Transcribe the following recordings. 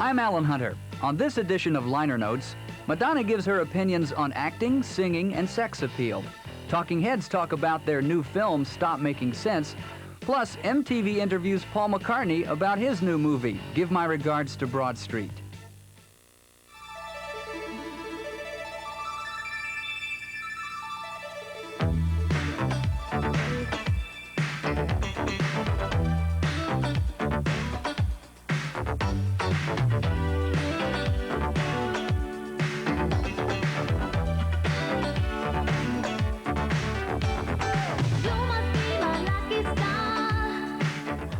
I'm Alan Hunter. On this edition of Liner Notes, Madonna gives her opinions on acting, singing, and sex appeal. Talking Heads talk about their new film, Stop Making Sense. Plus, MTV interviews Paul McCartney about his new movie, Give My Regards to Broad Street.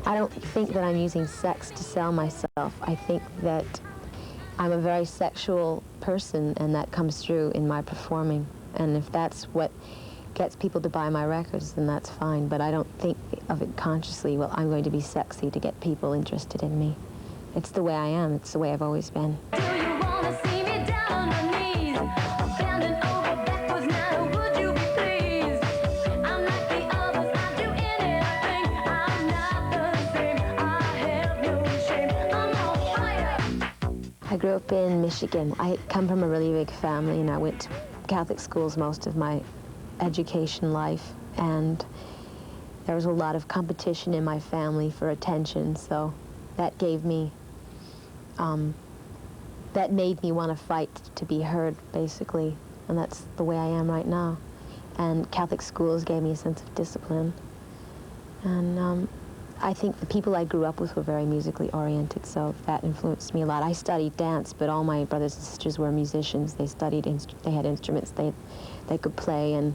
I don't think that I'm using sex to sell myself. I think that I'm a very sexual person, and that comes through in my performing. And if that's what gets people to buy my records, then that's fine. But I don't think of it consciously, well, I'm going to be sexy to get people interested in me. It's the way I am. It's the way I've always been. Do you wanna see me down on my knees? Bending over backwards now, would you be pleased? I'm like the others, I do anything. I'm not the same, I have no shame. I'm on fire. I grew up in Michigan. I come from a really big family, and I went to Catholic schools most of my education life, and there was a lot of competition in my family for attention, so that gave me, that made me want to fight to be heard, basically, and that's the way I am right now. And Catholic schools gave me a sense of discipline, and I think the people I grew up with were very musically oriented, so that influenced me a lot. I studied dance, but all my brothers and sisters were musicians. They studied, they had instruments they could play, and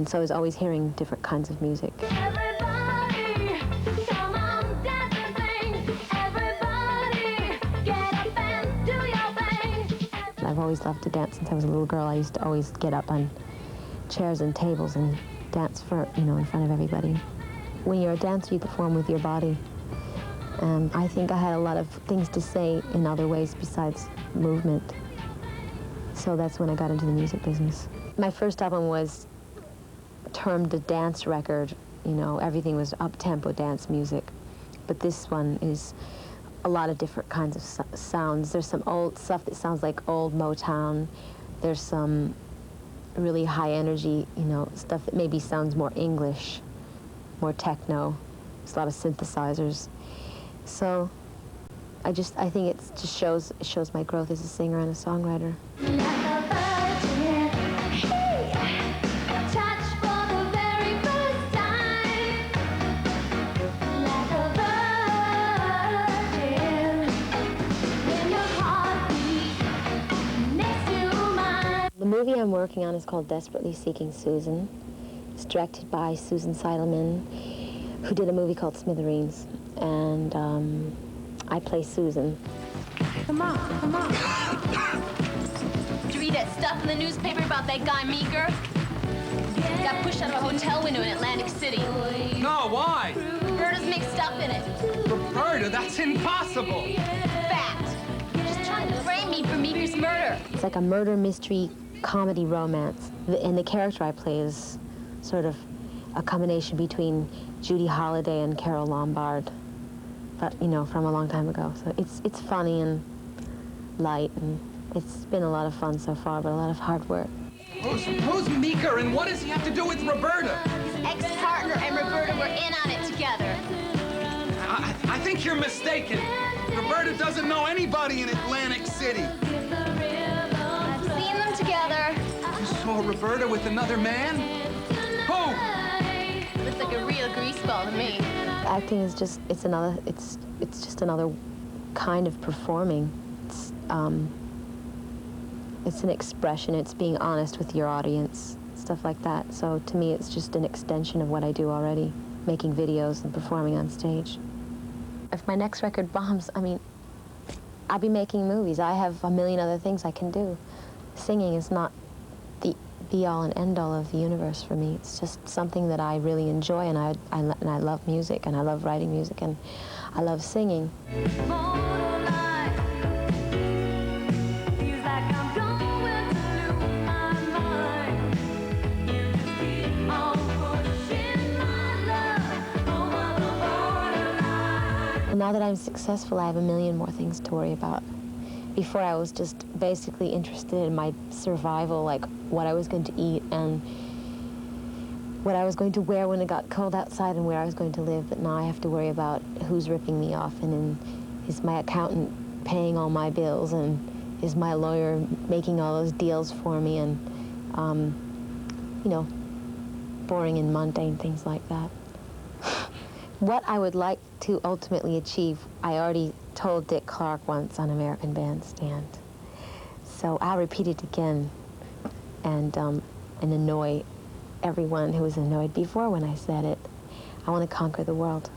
so I was always hearing different kinds of music. Everybody, come on, dance and sing. Everybody, get up and do your thing. I've always loved to dance since I was a little girl. I used to always get up on chairs and tables and dance in front of everybody. When you're a dancer, you perform with your body. I think I had a lot of things to say in other ways besides movement. So that's when I got into the music business. My first album was termed a dance record. Everything was up-tempo dance music. But this one is a lot of different kinds of sounds. There's some old stuff that sounds like old Motown. There's some really high energy, stuff that maybe sounds more English, more techno. There's a lot of synthesizers. So I think it just shows my growth as a singer and a songwriter. The movie I'm working on is called Desperately Seeking Susan. It's directed by Susan Seidelman, who did a movie called Smithereens, and I play Susan. Come on. Did you read that stuff in the newspaper about that guy Meeker? He got pushed out of a hotel window in Atlantic City. No, why? Roberta's mixed up in it. Roberta, that's impossible. Fact. Just trying to frame me for Meeker's murder. It's like a murder mystery comedy romance, and the character I play is sort of a combination between Judy Holliday and Carole Lombard, but from a long time ago. So it's funny and light, and it's been a lot of fun so far, but a lot of hard work. Who's Meeker, and what does he have to do with Roberta? His ex-partner and Roberta were in on it together. I think you're mistaken. Roberta doesn't know anybody in Atlantic City. I've seen them together. You saw Roberta with another man? Who? Looks like a real greaseball to me. Acting is just it's just another kind of performing. It's an expression. It's being honest with your audience, stuff like that. So to me, it's just an extension of what I do already, making videos and performing on stage. If my next record bombs, I'll be making movies. I have a million other things I can do. Singing is not the be-all and end-all of the universe for me. It's just something that I really enjoy, and I love music, and I love writing music, and I love singing. Well, now that I'm successful, I have a million more things to worry about. Before, I was just basically interested in my survival, like what I was going to eat and what I was going to wear when it got cold outside and where I was going to live. But now I have to worry about who's ripping me off, and is my accountant paying all my bills, and is my lawyer making all those deals for me, and, you know, boring and mundane things like that. What I would like to ultimately achieve, I already told Dick Clark once on American Bandstand. So I'll repeat it again and annoy everyone who was annoyed before when I said it. I want to conquer the world.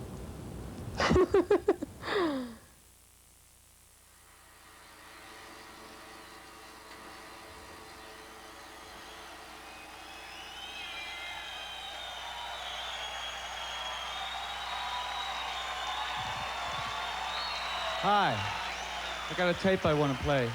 Hi, I got a tape I want to play.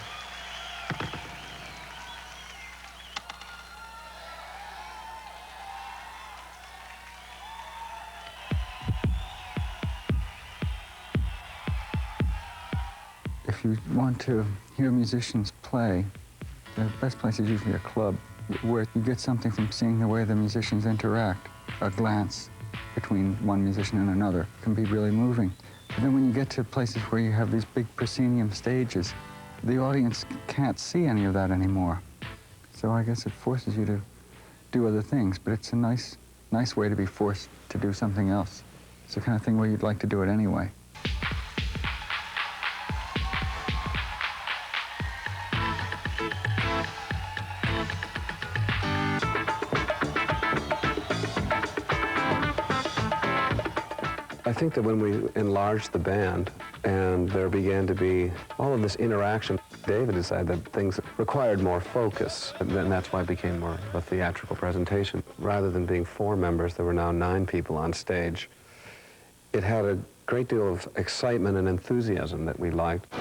If you want to hear musicians play, the best place is usually a club, where you get something from seeing the way the musicians interact. A glance between one musician and another can be really moving. But then when you get to places where you have these big proscenium stages, the audience can't see any of that anymore. So I guess it forces you to do other things, but it's a nice way to be forced to do something else. It's the kind of thing where you'd like to do it anyway. I think that when we enlarged the band and there began to be all of this interaction, David decided that things required more focus, and that's why it became more of a theatrical presentation. Rather than being 4 members, there were now 9 people on stage. It had a great deal of excitement and enthusiasm that we liked.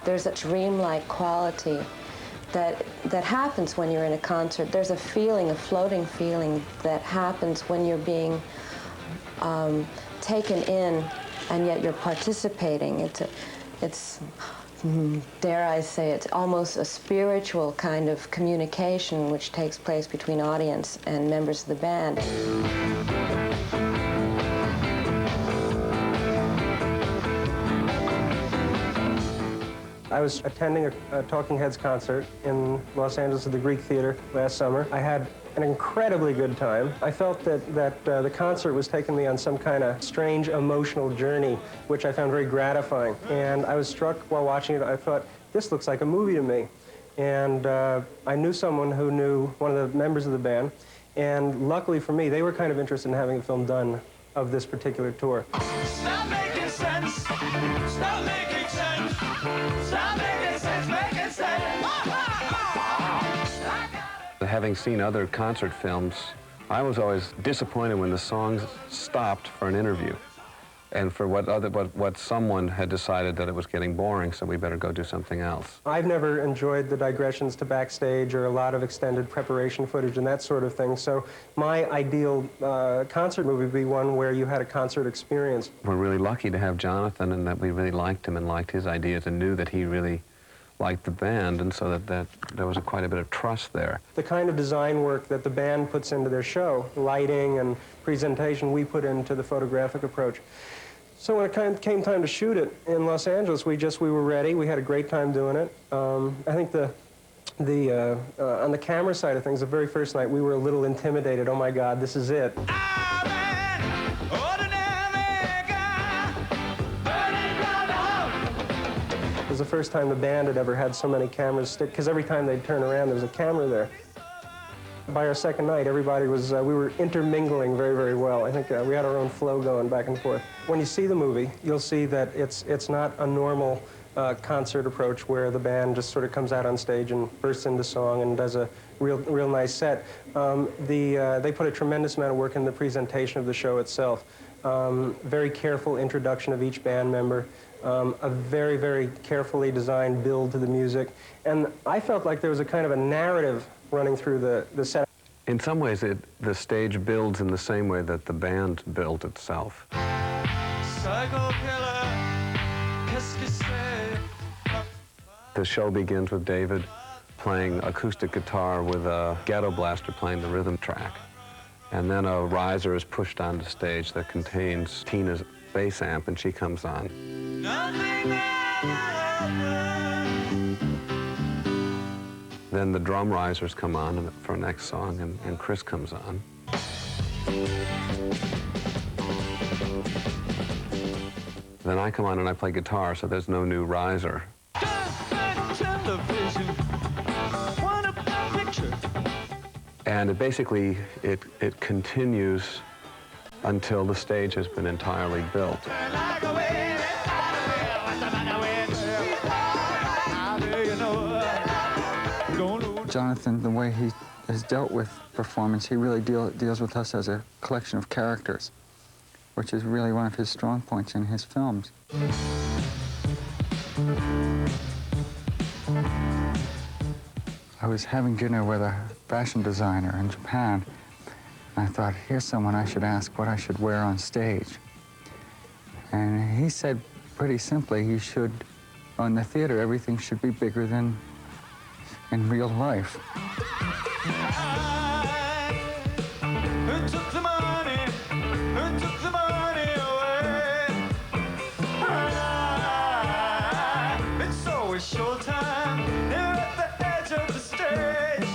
There's a dreamlike quality that happens when you're in a concert. There's a feeling, a floating feeling that happens when you're being taken in, and yet you're participating. It's dare I say, it's almost a spiritual kind of communication which takes place between audience and members of the band. I was attending a Talking Heads concert in Los Angeles at the Greek Theater last summer. I had an incredibly good time. I felt that the concert was taking me on some kind of strange emotional journey, which I found very gratifying. And I was struck while watching it. I thought, this looks like a movie to me. And I knew someone who knew one of the members of the band. And luckily for me, they were kind of interested in having a film done of this particular tour. Stop making sense. Stop making sense. Stop making sense. Making sense. Having seen other concert films, I was always disappointed when the songs stopped for an interview, and for what someone had decided that it was getting boring, so we better go do something else. I've never enjoyed the digressions to backstage or a lot of extended preparation footage and that sort of thing, so my ideal concert movie would be one where you had a concert experience. We're really lucky to have Jonathan, and that we really liked him and liked his ideas and knew that he really liked the band, and so that there was quite a bit of trust there. The kind of design work that the band puts into their show, lighting and presentation, we put into the photographic approach. So when it came time to shoot it in Los Angeles, we were ready. We had a great time doing it. I think on the camera side of things, the very first night, we were a little intimidated. Oh my God, this is it. It was the first time the band had ever had so many cameras stick, because every time they'd turn around, there was a camera there. By our second night, everybody was, we were intermingling very, very well. I think we had our own flow going back and forth. When you see the movie, you'll see that it's not a normal concert approach where the band just sort of comes out on stage and bursts into song and does a real nice set. They put a tremendous amount of work in the presentation of the show itself. Very careful introduction of each band member. A very, very carefully designed build to the music. And I felt like there was a kind of a narrative running through the set. In some ways, the stage builds in the same way that the band built itself. Psycho killer, qu'est-ce que c'est? The show begins with David playing acoustic guitar with a ghetto blaster playing the rhythm track. And then a riser is pushed onto stage that contains Tina's bass amp, and she comes on. Then the drum risers come on for next song, and Chris comes on. Then I come on and I play guitar, so there's no new riser. And it basically, it continues until the stage has been entirely built. Jonathan, the way he has dealt with performance, he really deals with us as a collection of characters, which is really one of his strong points in his films. I was having dinner with a fashion designer in Japan, and I thought, here's someone I should ask what I should wear on stage. And he said pretty simply, you should, on the theater, everything should be bigger than in real life. Who took the money? Who took the money away? It's always showtime here at the edge of the stage.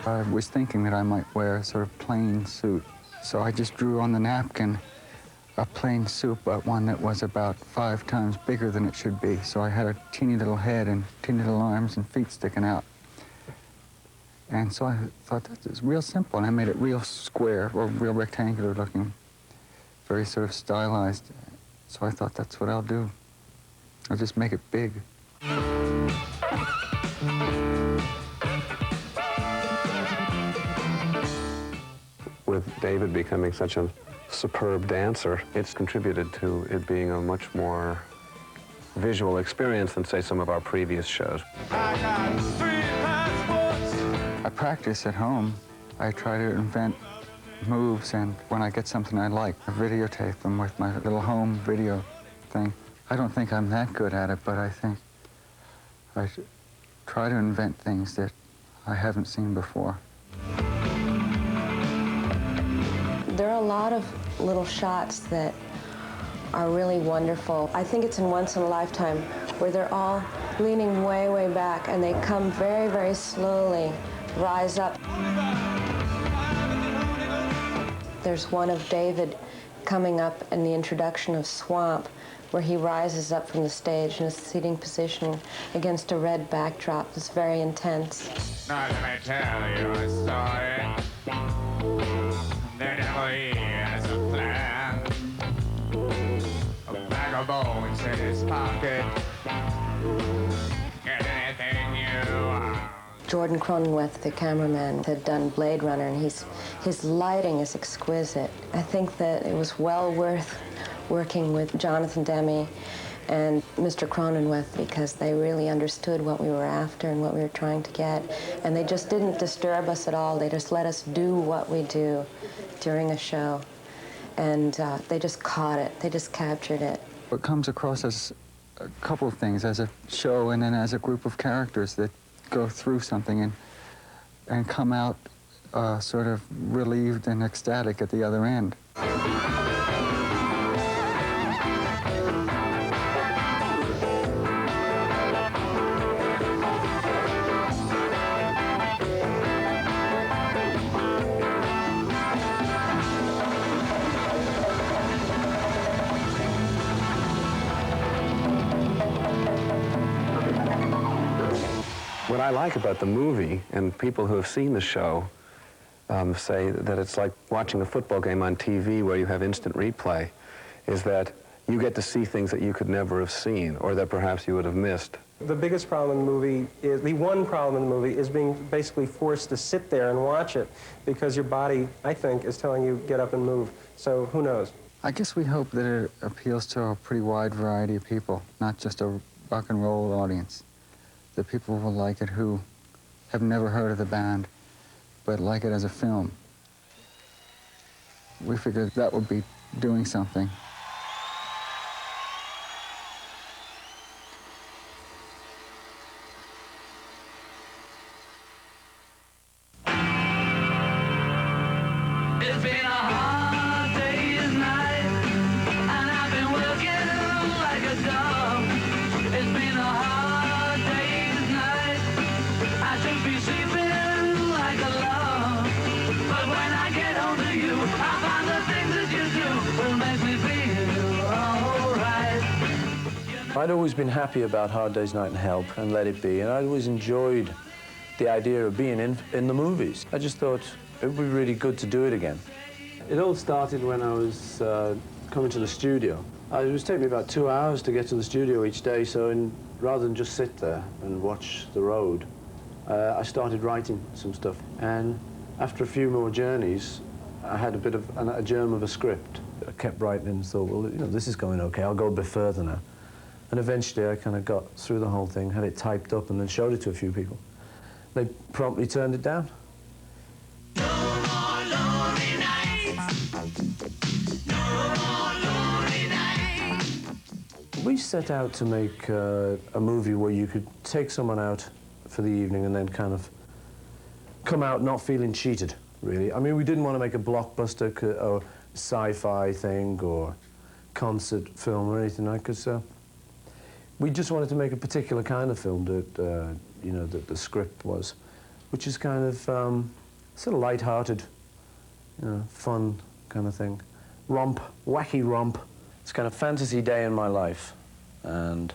I was thinking that I might wear a sort of plain suit, so I just drew on the napkin a plain suit, but one that was about 5 times bigger than it should be. So I had a teeny little head and teeny little arms and feet sticking out. And so I thought, that's real simple, and I made it real square, or real rectangular looking, very sort of stylized. So I thought, that's what I'll do. I'll just make it big. With David becoming such a superb dancer, it's contributed to it being a much more visual experience than, say, some of our previous shows. I practice at home. I try to invent moves, and when I get something I like, I videotape them with my little home video thing. I don't think I'm that good at it, but I think I try to invent things that I haven't seen before. There are a lot of little shots that are really wonderful. I think it's in Once in a Lifetime, where they're all leaning way, way back, and they come very, very slowly, rise up. There's one of David coming up in the introduction of Swamp, where he rises up from the stage in a seating position against a red backdrop that's very intense. Now let me tell you a story. The devil, he has a plan. A bag of bones in his pocket. Get anything you want. Jordan Cronenweth, the cameraman, had done Blade Runner, and his lighting is exquisite. I think that it was well worth working with Jonathan Demme and Mr. Cronenweth, because they really understood what we were after and what we were trying to get. And they just didn't disturb us at all. They just let us do what we do during a show. And they just caught it. They just captured it. It comes across as a couple of things, as a show and then as a group of characters that go through something and come out sort of relieved and ecstatic at the other end. What I like about the movie, and people who have seen the show say that it's like watching a football game on TV where you have instant replay, is that you get to see things that you could never have seen or that perhaps you would have missed. The biggest problem in the movie is, the one problem in the movie is being basically forced to sit there and watch it because your body, I think, is telling you get up and move. So who knows? I guess we hope that it appeals to a pretty wide variety of people, not just a rock and roll audience. That people will like it who have never heard of the band but like it as a film. We figured that would be doing something. It's been a hard day's night, and I've been working like a dog. It's been a hard day's night. I should be sleeping like a log. But when I get home to you, I find the things that you do will make me feel alright. I'd always been happy about Hard Day's Night and Help and Let It Be, and I'd always enjoyed the idea of being in the movies. I just thought it would be really good to do it again. It all started when I was coming to the studio. It was taking me about 2 hours to get to the studio each day, so rather than just sit there and watch the road, I started writing some stuff. And after a few more journeys, I had a bit of a germ of a script. I kept writing and thought, well, you know, this is going okay, I'll go a bit further now. And eventually I kind of got through the whole thing, had it typed up, and then showed it to a few people. They promptly turned it down. We set out to make a movie where you could take someone out for the evening and then kind of come out not feeling cheated, really. I mean, we didn't want to make a blockbuster or sci-fi thing or concert film or anything like that, because we just wanted to make a particular kind of film that, you know, that the script was, which is kind of sort of light-hearted, you know, fun kind of thing. Romp, wacky romp. It's kind of fantasy day in my life, and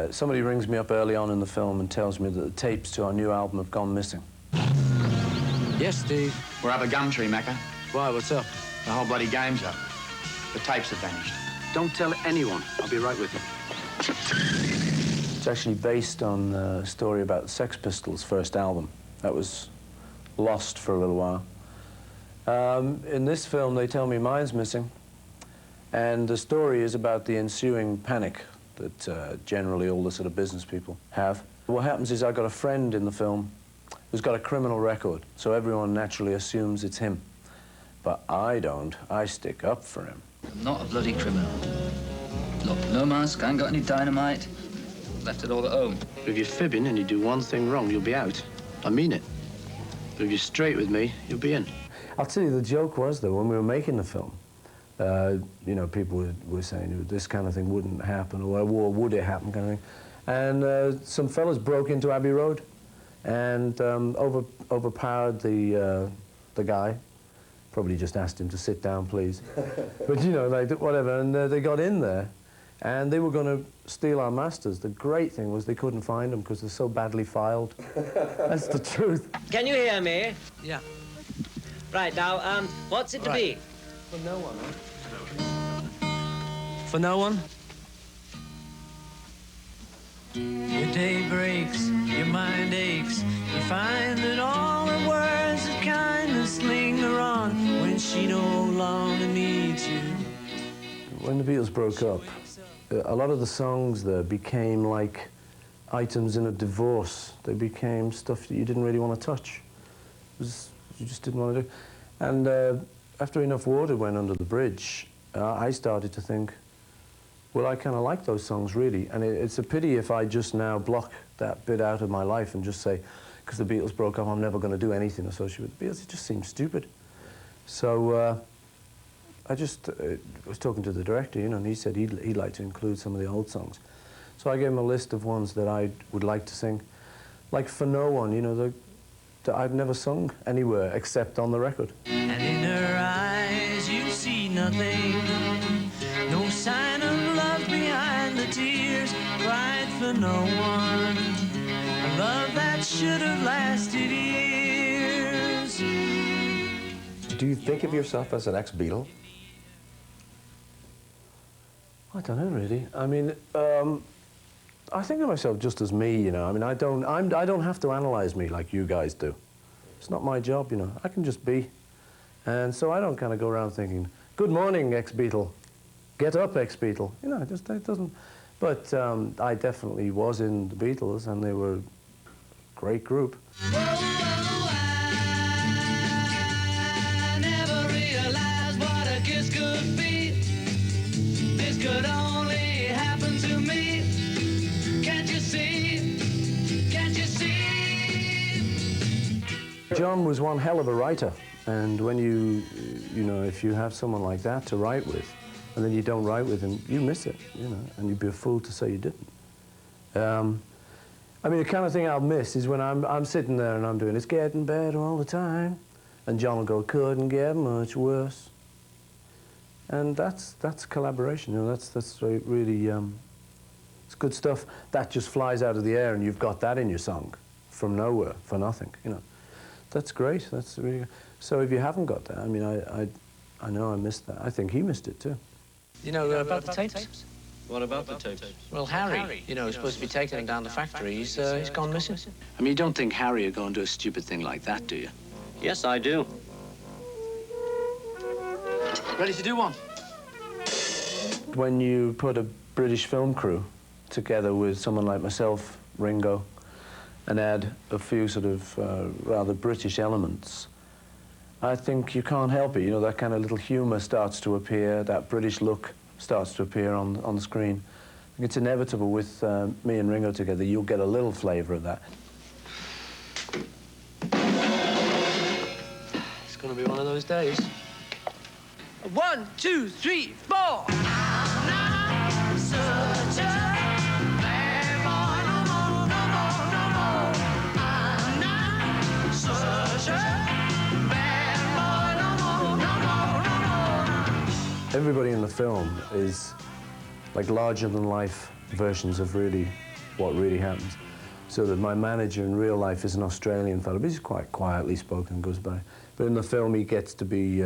somebody rings me up early on in the film and tells me that the tapes to our new album have gone missing. Yes, Steve? We're up a gum tree, Macca. Why, what's up? The whole bloody game's up. The tapes have vanished. Don't tell anyone. I'll be right with you. It's actually based on a story about the Sex Pistols' first album. That was lost for a little while. In this film, they tell me mine's missing. And the story is about the ensuing panic that generally all the sort of business people have. What happens is I've got a friend in the film who's got a criminal record, so everyone naturally assumes it's him. But I don't. I stick up for him. I'm not a bloody criminal. Look, no mask, I ain't got any dynamite. Left it all at home. If you're fibbing and you do one thing wrong, you'll be out. I mean it. But if you're straight with me, you'll be in. I'll tell you, the joke was, though, when we were making the film, you know, people were saying this kind of thing wouldn't happen, or would it happen, kind of thing. And some fellas broke into Abbey Road and overpowered the guy. Probably just asked him to sit down, please. But, you know, like, whatever. And they got in there, and they were going to steal our masters. The great thing was they couldn't find them because they're so badly filed. That's the truth. Can you hear me? Yeah. Right, now, what's it to be? For no one, huh? For no one? Your day breaks, your mind aches. You find that all the words of kindness linger on when she no longer needs you. When the Beatles broke up, a lot of the songs there became like items in a divorce. They became stuff that you didn't really want to touch. You just didn't want to do. And after enough water went under the bridge, I started to think, well, I kind of like those songs, really. And it's a pity if I just now block that bit out of my life and just say, because the Beatles broke up, I'm never going to do anything associated with the Beatles. It just seems stupid. So I just was talking to the director, you know, and he said he'd like to include some of the old songs. So I gave him a list of ones that I would like to sing. Like For No One, you know, that I've never sung anywhere except on the record. And in her eyes you see nothing, no sign of love behind the tears, cried for no one, a love that should have lasted years. Do you think of yourself as an ex-Beatle? I don't know, really. I mean, I think of myself just as me, you know. I mean, I don't have to analyze me like you guys do. It's not my job, you know. I can just be. And so I don't kind of go around thinking, good morning, ex-Beatle. Get up, ex-Beatle. You know, it doesn't... But I definitely was in the Beatles, and they were a great group. Whoa, whoa, Mum was one hell of a writer, and when you know, if you have someone like that to write with, and then you don't write with him, you miss it, you know, and you'd be a fool to say you didn't. I mean, the kind of thing I'll miss is when I'm sitting there and I'm doing, it's getting better all the time, and John will go, couldn't get much worse. And that's collaboration, you know, that's really, it's good stuff. That just flies out of the air and you've got that in your song from nowhere, for nothing, you know. That's great, that's really good. So if you haven't got that, I mean, I know I missed that. I think he missed it too. You know about the tapes? What about the tapes? Well, Harry, you know, is supposed to be taking them down the factory. He's gone missing. I mean, you don't think Harry would go and do a stupid thing like that, do you? Yes, I do. Ready to do one? When you put a British film crew together with someone like myself, Ringo, and add a few sort of rather British elements, I think you can't help it. You know, that kind of little humour starts to appear, that British look starts to appear on the screen. I think it's inevitable with me and Ringo together, you'll get a little flavour of that. It's going to be one of those days. 1, 2, 3, 4. Everybody in the film is like larger-than-life versions of really what really happens. So that my manager in real life is an Australian fellow, but he's quite quietly spoken, goes by. But in the film, he gets to be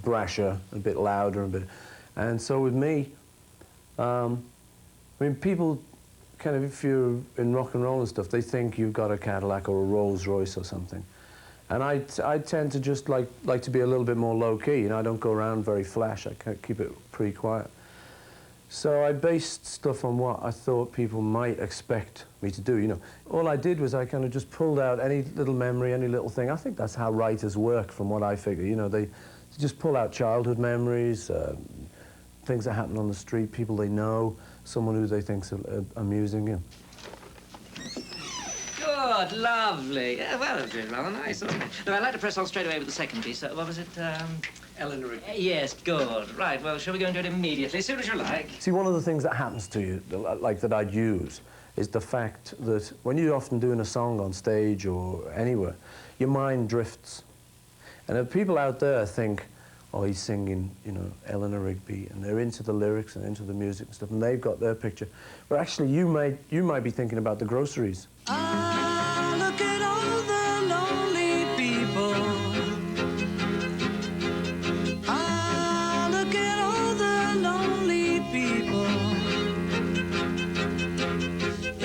brasher, a bit louder, and so with me, I mean, people kind of, if you're in rock and roll and stuff, they think you've got a Cadillac or a Rolls Royce or something. And I tend to just like to be a little bit more low-key, you know, I don't go around very flash, I keep it pretty quiet. So I based stuff on what I thought people might expect me to do, you know. All I did was I kind of just pulled out any little memory, any little thing. I think that's how writers work, from what I figure, you know, they just pull out childhood memories, things that happen on the street, people they know, someone who they think's amusing, you know. Good, lovely. Yeah, well, it was rather nice, wasn't it? Now, I'd like to press on straight away with the second piece. What was it? Eleanor. Yes, good. Right, well, shall we go and do it immediately, as soon as you like? See, one of the things that happens to you, like that I'd use, is the fact that when you're often doing a song on stage or anywhere, your mind drifts. And if people out there think, oh, he's singing, you know, Eleanor Rigby, and they're into the lyrics and into the music and stuff, and they've got their picture. But actually, you might be thinking about the groceries. Ah, look at all the lonely people. Ah, look at all the lonely people.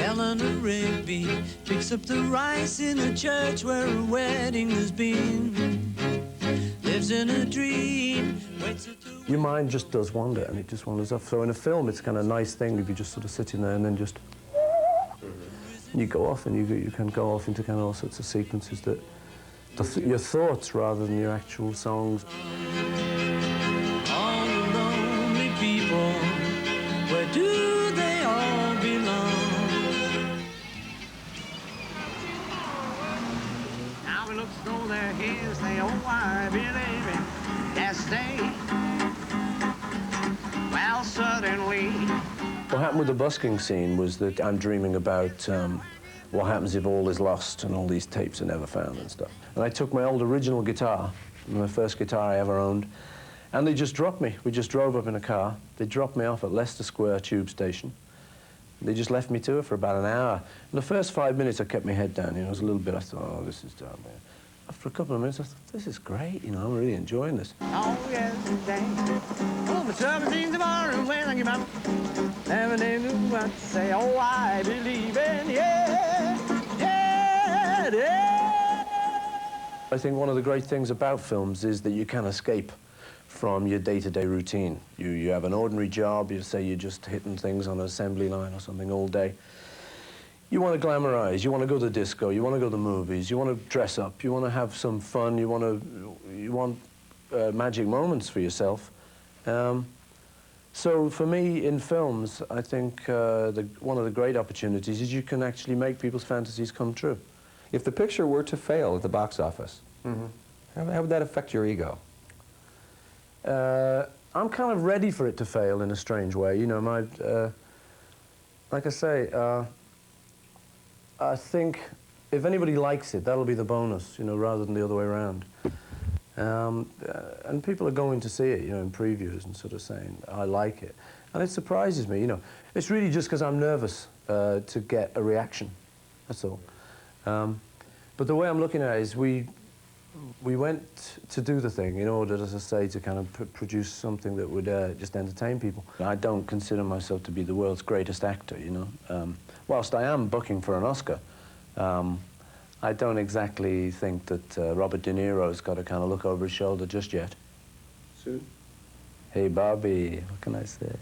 Eleanor Rigby picks up the rice in the church where a wedding has been. Lives in a dream. Your mind just does wander, and it just wanders off. So in a film, it's kind of a nice thing if you're just sort of sitting there and then just... You go off, and you can go off into kind of all sorts of sequences that... your thoughts rather than your actual songs. All the lonely people, where do they all belong? Now we look through their heels, they oh I believe it. Yes, they. Well, certainly. What happened with the busking scene was that I'm dreaming about what happens if all is lost and all these tapes are never found and stuff. And I took my old original guitar, my first guitar I ever owned, and they just dropped me. We just drove up in a car. They dropped me off at Leicester Square tube station. They just left me to it for about an hour. In the first 5 minutes, I kept my head down. You know, it was a little bit, I thought, oh, this is dumb, man. After a couple of minutes, I thought, this is great, you know, I'm really enjoying this. Oh, yes, today. Oh, my 17 tomorrow when I give up. Never knew what to say. Oh, I believe in, yeah, yeah, yeah. I think one of the great things about films is that you can escape from your day-to-day routine. You have an ordinary job, you say you're just hitting things on an assembly line or something all day. You want to glamorize, you want to go to the disco, you want to go to the movies, you want to dress up, you want to have some fun, you want magic moments for yourself. So for me, in films, I think one of the great opportunities is you can actually make people's fantasies come true. If the picture were to fail at the box office, how would that affect your ego? I'm kind of ready for it to fail in a strange way. You know, like I say, I think if anybody likes it, that'll be the bonus, you know, rather than the other way around. And people are going to see it, you know, in previews and sort of saying, I like it. And it surprises me, you know. It's really just because I'm nervous to get a reaction, that's all. But the way I'm looking at it is we went to do the thing in order, as I say, to kind of produce something that would just entertain people. I don't consider myself to be the world's greatest actor, you know. Whilst I am booking for an Oscar, I don't exactly think that Robert De Niro's got to kind of look over his shoulder just yet. Soon? Hey, Bobby, what can I say?